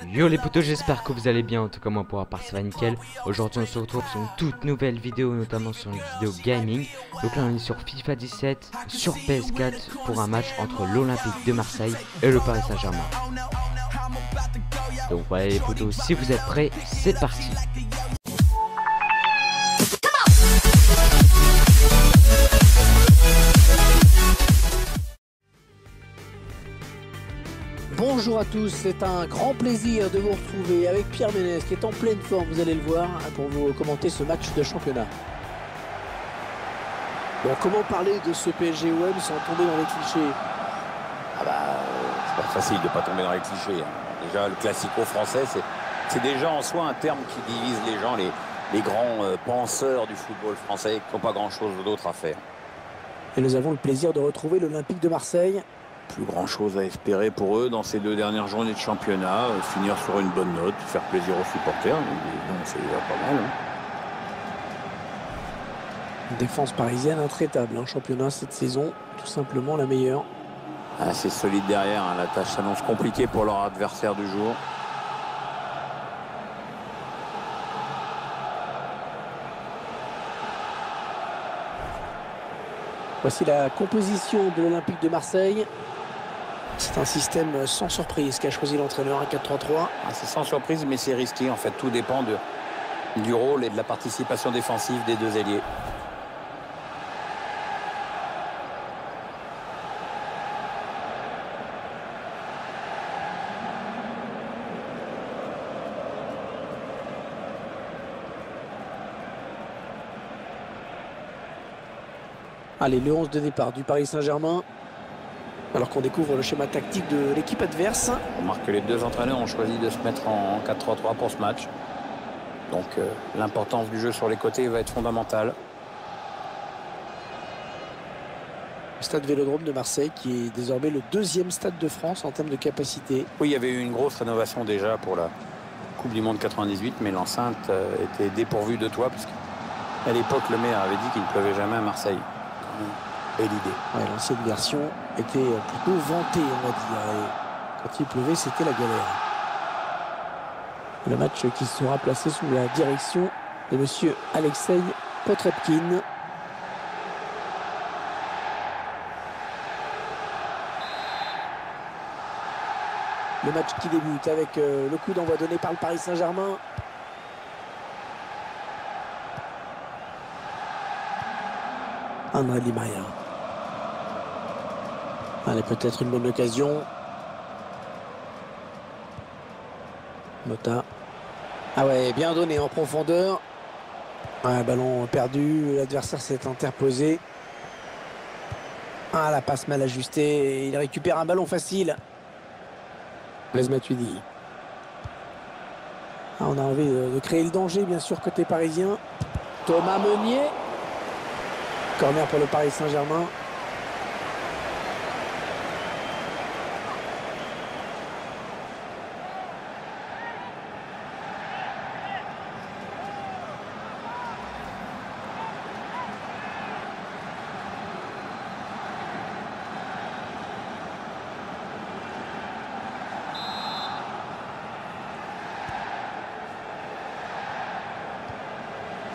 Yo les potos, j'espère que vous allez bien, en tout cas moi pour ma part ça va nickel. Aujourd'hui on se retrouve sur une toute nouvelle vidéo, notamment sur une vidéo gaming. Donc là on est sur FIFA 17, sur PS4, pour un match entre l'Olympique de Marseille et le Paris Saint-Germain. Donc voilà les potos, si vous êtes prêts, c'est parti. Bonjour à tous, c'est un grand plaisir de vous retrouver avec Pierre Ménès qui est en pleine forme, vous allez le voir, pour vous commenter ce match de championnat. Bon, comment parler de ce PSG-OM sans tomber dans les clichés? C'est pas facile de ne pas tomber dans les clichés. Déjà, le classico français, c'est déjà en soi un terme qui divise les gens, les grands penseurs du football français qui n'ont pas grand-chose d'autre à faire. Et nous avons le plaisir de retrouver l'Olympique de Marseille. Plus grand-chose à espérer pour eux dans ces deux dernières journées de championnat. Finir sur une bonne note, faire plaisir aux supporters. Donc c'est pas mal. Une défense parisienne intraitable. Championnat cette saison, tout simplement la meilleure. Assez solide derrière. La tâche s'annonce compliquée pour leur adversaire du jour. Voici la composition de l'Olympique de Marseille. C'est un système sans surprise qu'a choisi l'entraîneur, un 4-3-3. C'est sans surprise, mais c'est risqué. En fait, tout dépend du rôle et de la participation défensive des deux ailiers. Allez, le 11 de départ du Paris Saint-Germain. Alors qu'on découvre le schéma tactique de l'équipe adverse. On remarque que les deux entraîneurs ont choisi de se mettre en 4-3-3 pour ce match. Donc l'importance du jeu sur les côtés va être fondamentale. Le stade Vélodrome de Marseille qui est désormais le deuxième stade de France en termes de capacité. Oui, il y avait eu une grosse rénovation déjà pour la Coupe du Monde 98, mais l'enceinte était dépourvue de toit parce qu'à l'époque le maire avait dit qu'il ne pleuvait jamais à Marseille. Et l'idée. Ouais, l'ancienne version était plutôt vantée, on va dire. Et quand il pleuvait, c'était la galère. Le match qui sera placé sous la direction de monsieur Alexei Potrepkin. Le match qui débute avec le coup d'envoi donné par le Paris Saint-Germain. André Di Maria. Allez, peut-être une bonne occasion. Mota. Ah ouais, bien donné en profondeur. Un ballon perdu, l'adversaire s'est interposé. Ah, la passe mal ajustée. Il récupère un ballon facile. Blaise Matuidi. Ah, on a envie de créer le danger, bien sûr, côté parisien. Thomas Meunier. Corner pour le Paris Saint-Germain.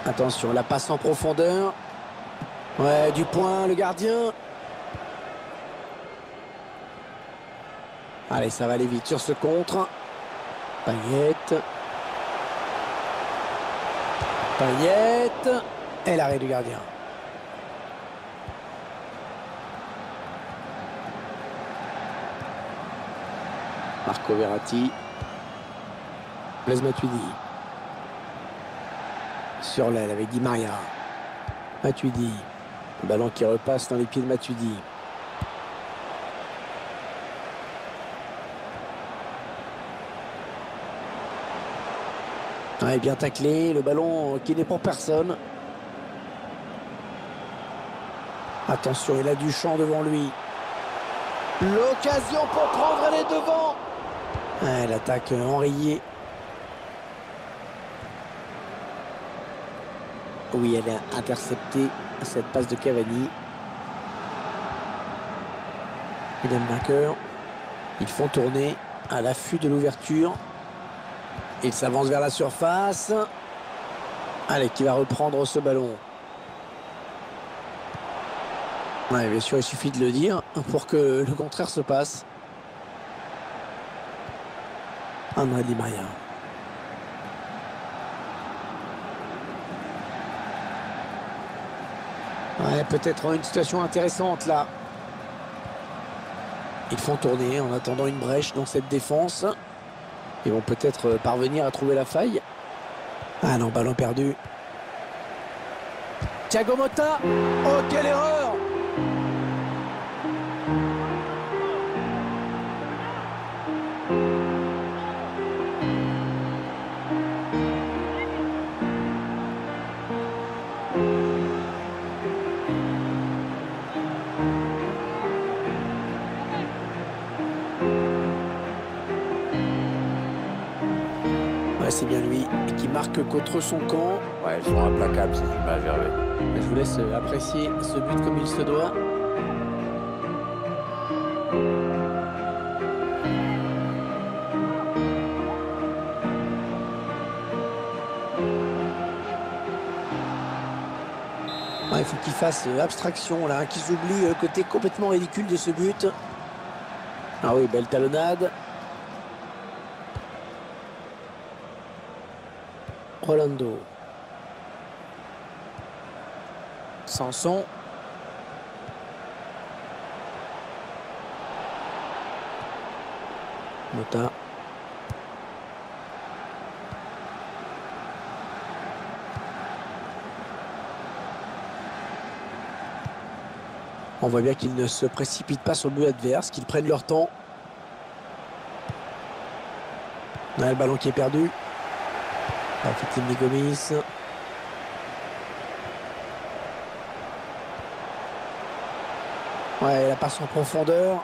Attention, la passe en profondeur. Ouais, du point, le gardien. Allez, ça va aller vite sur ce contre. Payet. Et l'arrêt du gardien. Marco Verratti. Blaise Matuidi. Sur l'aile avec Di Maria. Matuidi. Le ballon qui repasse dans les pieds de Matuidi. Ouais, bien taclé. Le ballon qui n'est pour personne. Attention, il a du champ devant lui. L'occasion pour prendre les devants. Ouais, l'attaque enrayée. Oui, elle est interceptée, cette passe de Cavani. William vainqueur. Ils font tourner. à l'affût de l'ouverture. Il s'avance vers la surface. Allez, qui va reprendre ce ballon. Ouais, bien sûr, il suffit de le dire pour que le contraire se passe. André Di Maria. Ouais, peut-être une situation intéressante là. Ils font tourner en attendant une brèche dans cette défense. Ils vont peut-être parvenir à trouver la faille. Ah non, ballon perdu. Thiago Motta. Oh, quelle erreur! Ouais, c'est bien lui qui marque contre son camp. Ouais, elles sont implacables ces images, Hervé. Je vous laisse apprécier ce but comme il se doit. Ouais, il faut qu'il fasse abstraction là, qu'ils oublient le côté complètement ridicule de ce but. Ah oui, belle talonnade. Rolando. Sanson. Motta. On voit bien qu'ils ne se précipitent pas sur le but adverse, qu'ils prennent leur temps. On a le ballon qui est perdu. Effectivement, Gomis. Ouais, la passe en profondeur.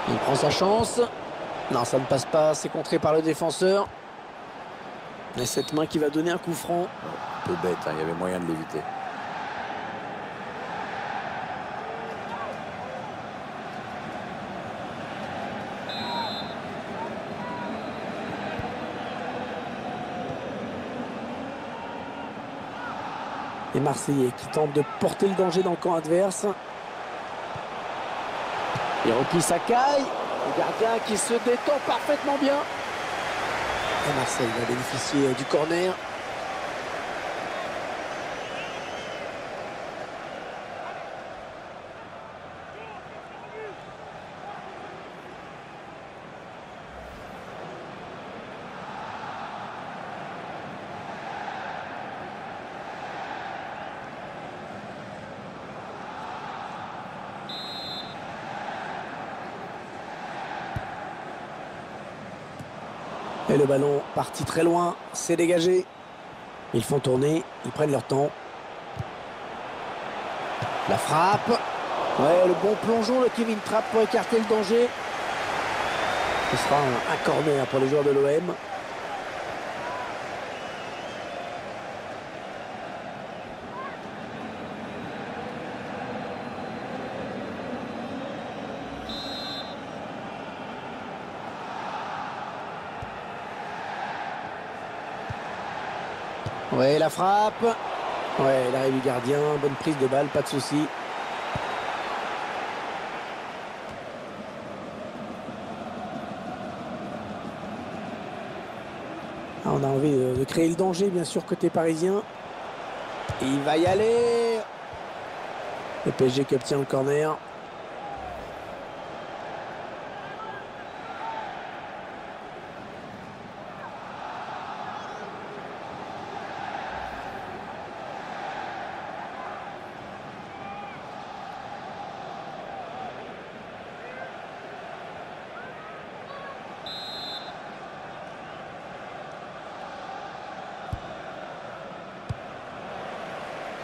Il prend sa chance. Non, ça ne passe pas. C'est contré par le défenseur. Et cette main qui va donner un coup franc. Un peu bête, hein, il y avait moyen de l'éviter. Les Marseillais qui tentent de porter le danger dans le camp adverse. Il replie sa caille. Le gardien qui se détend parfaitement bien. Et Marseille va bénéficier du corner. Et le ballon parti très loin, c'est dégagé. Ils font tourner, ils prennent leur temps. La frappe. Ouais, le bon plongeon de Kevin Trapp pour écarter le danger. Ce sera un corner pour les joueurs de l'OM. Ouais, la frappe. Ouais, l'arrêt du gardien, bonne prise de balle, pas de souci. Ah, on a envie de créer le danger, bien sûr, côté parisien. Et il va y aller. Le PSG qui obtient le corner.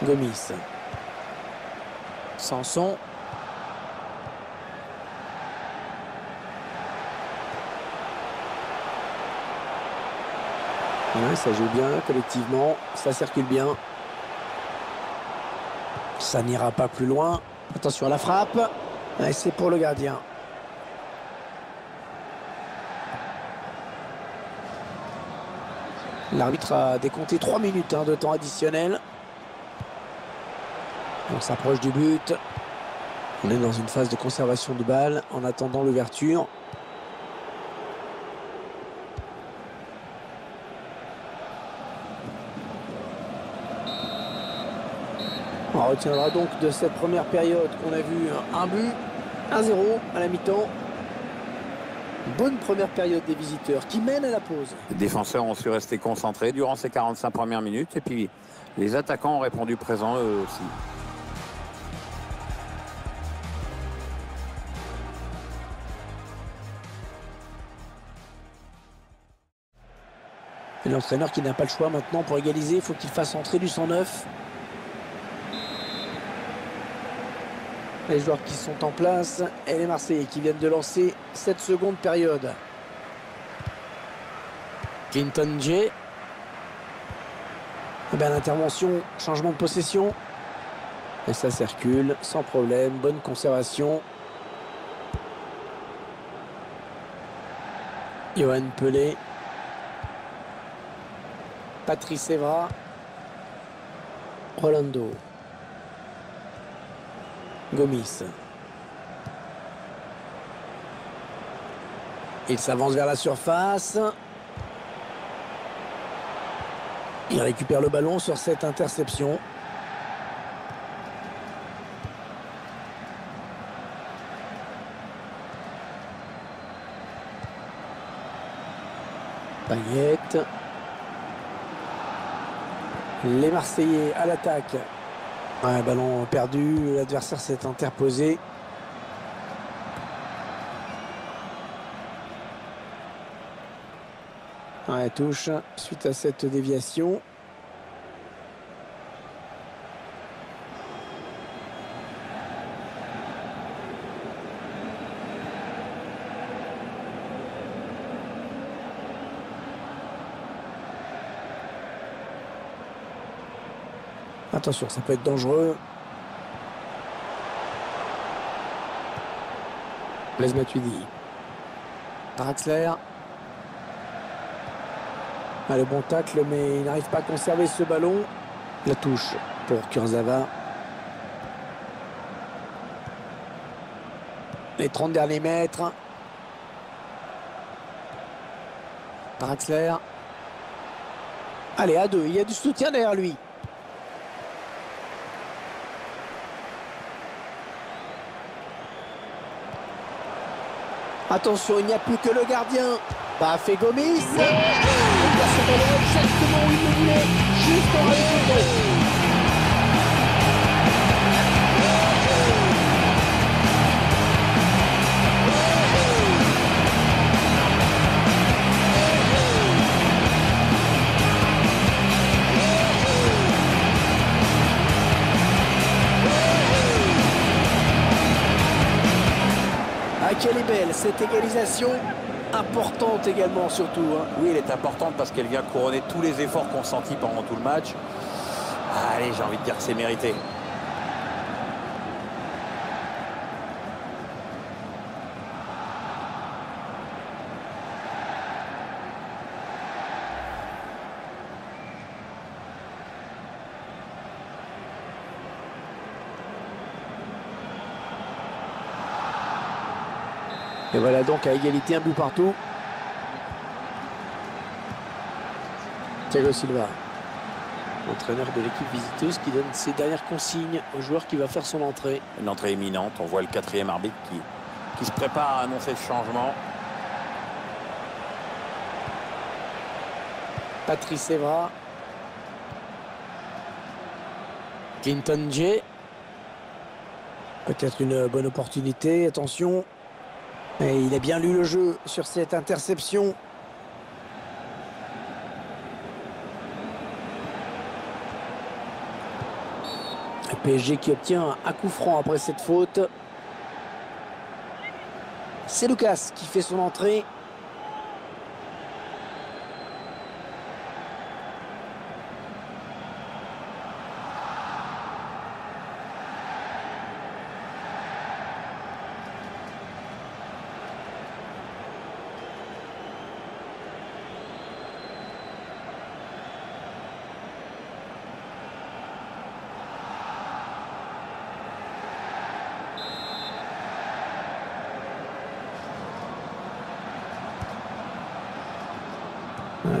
Gomis. Sanson. Ouais, ça joue bien collectivement, ça circule bien. Ça n'ira pas plus loin. Attention à la frappe. Ouais, c'est pour le gardien. L'arbitre a décompté 3 minutes de temps additionnel. On s'approche du but. On est dans une phase de conservation de balle en attendant l'ouverture. On retiendra donc de cette première période qu'on a vu un but, 1-0 à la mi-temps. Bonne première période des visiteurs qui mènent à la pause. Les défenseurs ont su rester concentrés durant ces 45 premières minutes et puis les attaquants ont répondu présents eux aussi. Et l'entraîneur qui n'a pas le choix maintenant pour égaliser, il faut qu'il fasse entrer du 109. Les joueurs qui sont en place et les Marseillais qui viennent de lancer cette seconde période. Clinton J. L'intervention, changement de possession. Et ça circule sans problème, bonne conservation. Johan Pelé. Patrice Evra. Rolando. Gomis. Il s'avance vers la surface. Il récupère le ballon sur cette interception. Payet. Les Marseillais à l'attaque. Un ballon perdu, l'adversaire s'est interposé. Ouais, touche suite à cette déviation. Attention, ça peut être dangereux. Blaise Matuidi. Draxler. Le bon tacle, mais il n'arrive pas à conserver ce ballon. La touche pour Kurzawa. Les 30 derniers mètres. Draxler. Allez, à deux. Il y a du soutien derrière lui. Attention, il n'y a plus que le gardien. Bafé Gomis. Il a ce ballon exactement où il le voulait. Juste en réseau. Ah, quelle est belle cette égalisation, importante également surtout. Oui, elle est importante parce qu'elle vient couronner tous les efforts consentis pendant tout le match. Allez, j'ai envie de dire que c'est mérité. Et voilà donc à égalité, un but partout. Thiago Silva, entraîneur de l'équipe visiteuse, qui donne ses dernières consignes au joueur qui va faire son entrée. Une entrée imminente, on voit le quatrième arbitre qui se prépare à annoncer le changement. Patrice Evra. Clinton J. Peut-être une bonne opportunité, attention. Et il a bien lu le jeu sur cette interception. Le PSG qui obtient un coup franc après cette faute. C'est Lucas qui fait son entrée.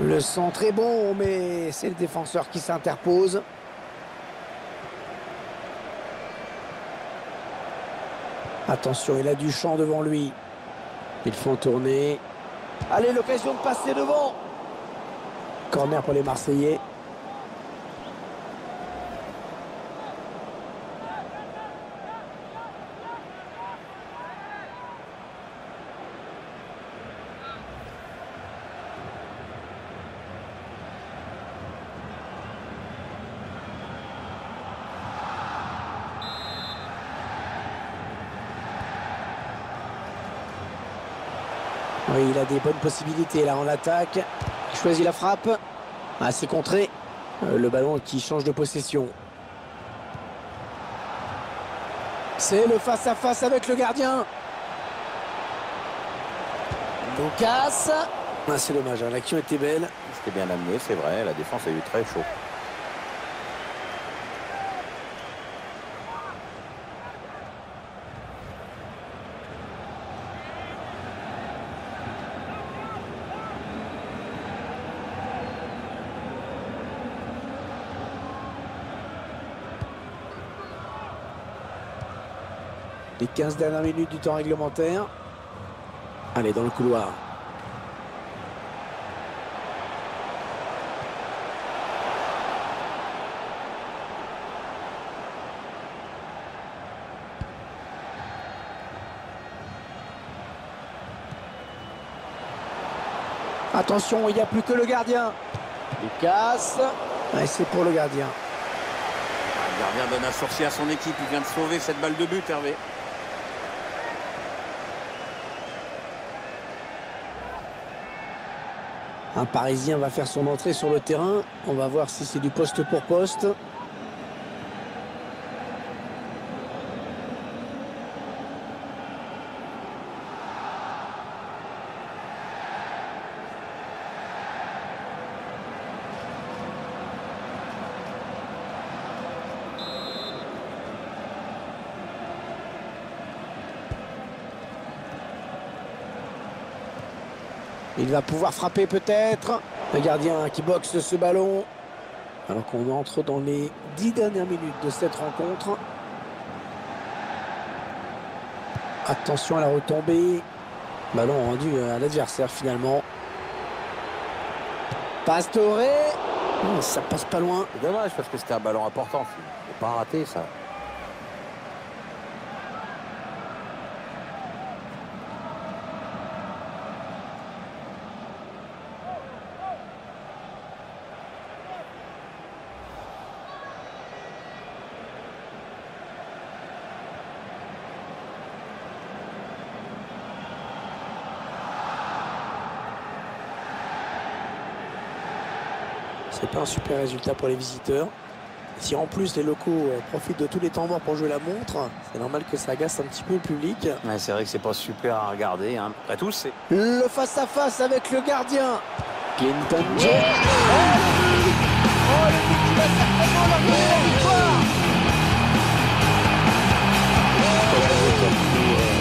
Le centre est bon, mais c'est le défenseur qui s'interpose. Attention, il a du champ devant lui. Ils font tourner. Allez, l'occasion de passer devant. Corner pour les Marseillais. Oui, il a des bonnes possibilités là en attaque. Il choisit la frappe. Ah, c'est contré. Le ballon qui change de possession. C'est le face-à-face avec le gardien. Lucas. Ah, c'est dommage, hein. L'action était belle. C'était bien amené, c'est vrai. La défense a eu très chaud. Les 15 dernières minutes du temps réglementaire. Allez, dans le couloir. Attention, il n'y a plus que le gardien. Lucas. Ouais, c'est pour le gardien. Le gardien donne un sursis à son équipe. Il vient de sauver cette balle de but, Hervé. Un Parisien va faire son entrée sur le terrain. On va voir si c'est du poste pour poste. Il va pouvoir frapper peut-être. Le gardien qui boxe ce ballon. Alors qu'on entre dans les 10 dernières minutes de cette rencontre. Attention à la retombée. Ballon rendu à l'adversaire finalement. Pastore. Ça passe pas loin. C'est dommage parce que c'était un ballon important. Il faut pas rater ça. C'est pas un super résultat pour les visiteurs. Si en plus les locaux profitent de tous les temps morts pour jouer la montre, c'est normal que ça agace un petit peu le public. Ouais, c'est vrai que c'est pas super à regarder. Hein. Après tout, c'est... Le face-à-face avec le gardien. Clinton Joe. Oh, le but qui va certainement leur donner la victoire.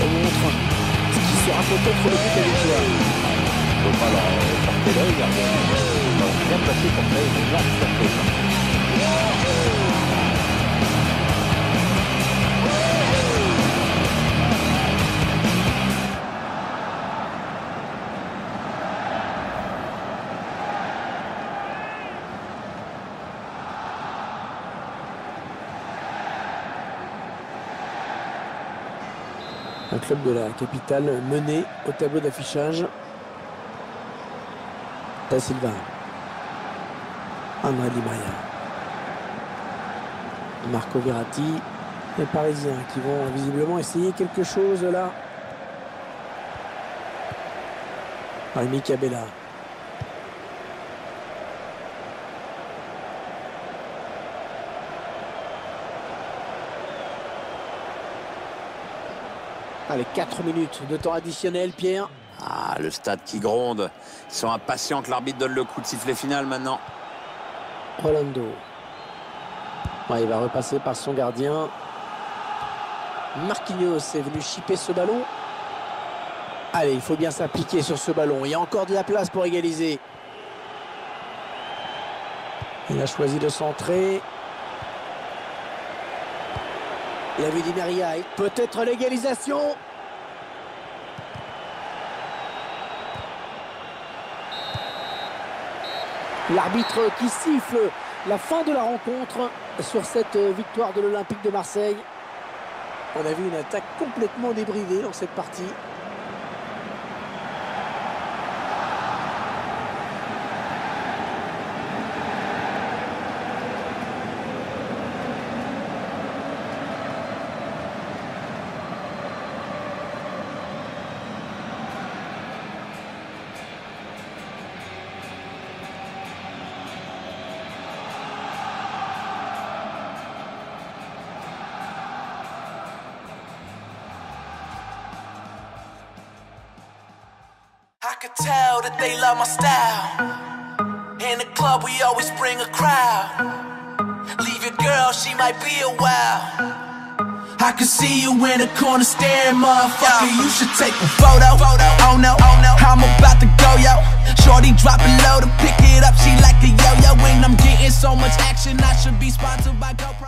On montre ce qui sera peut-être le but de la victoire. Il ne faut pas leur porter l'œil. Ils sont bien placés pour faire une énorme surprise. Un club de la capitale mené au tableau d'affichage. Da Silva. André Di Maria. Marco Verratti. Les Parisiens qui vont visiblement essayer quelque chose là. Rémi Cabella. Allez, 4 minutes de temps additionnel, Pierre. Ah, le stade qui gronde. Ils sont impatients que l'arbitre donne le coup de sifflet final maintenant. Rolando. Ouais, il va repasser par son gardien. Marquinhos est venu chipper ce ballon. Allez, il faut bien s'appliquer sur ce ballon. Il y a encore de la place pour égaliser. Il a choisi de centrer. Il a vu Di Maria. Peut-être l'égalisation. L'arbitre qui siffle la fin de la rencontre sur cette victoire de l'Olympique de Marseille. On a vu une attaque complètement débridée dans cette partie. I could tell that they love my style. In the club we always bring a crowd. Leave your girl, she might be a while. I can see you in the corner staring, motherfucker. You should take a photo. Oh no, I'm about to go, yo. Shorty dropping low to pick it up, she like a yo-yo. When I'm getting so much action, I should be sponsored by GoPro.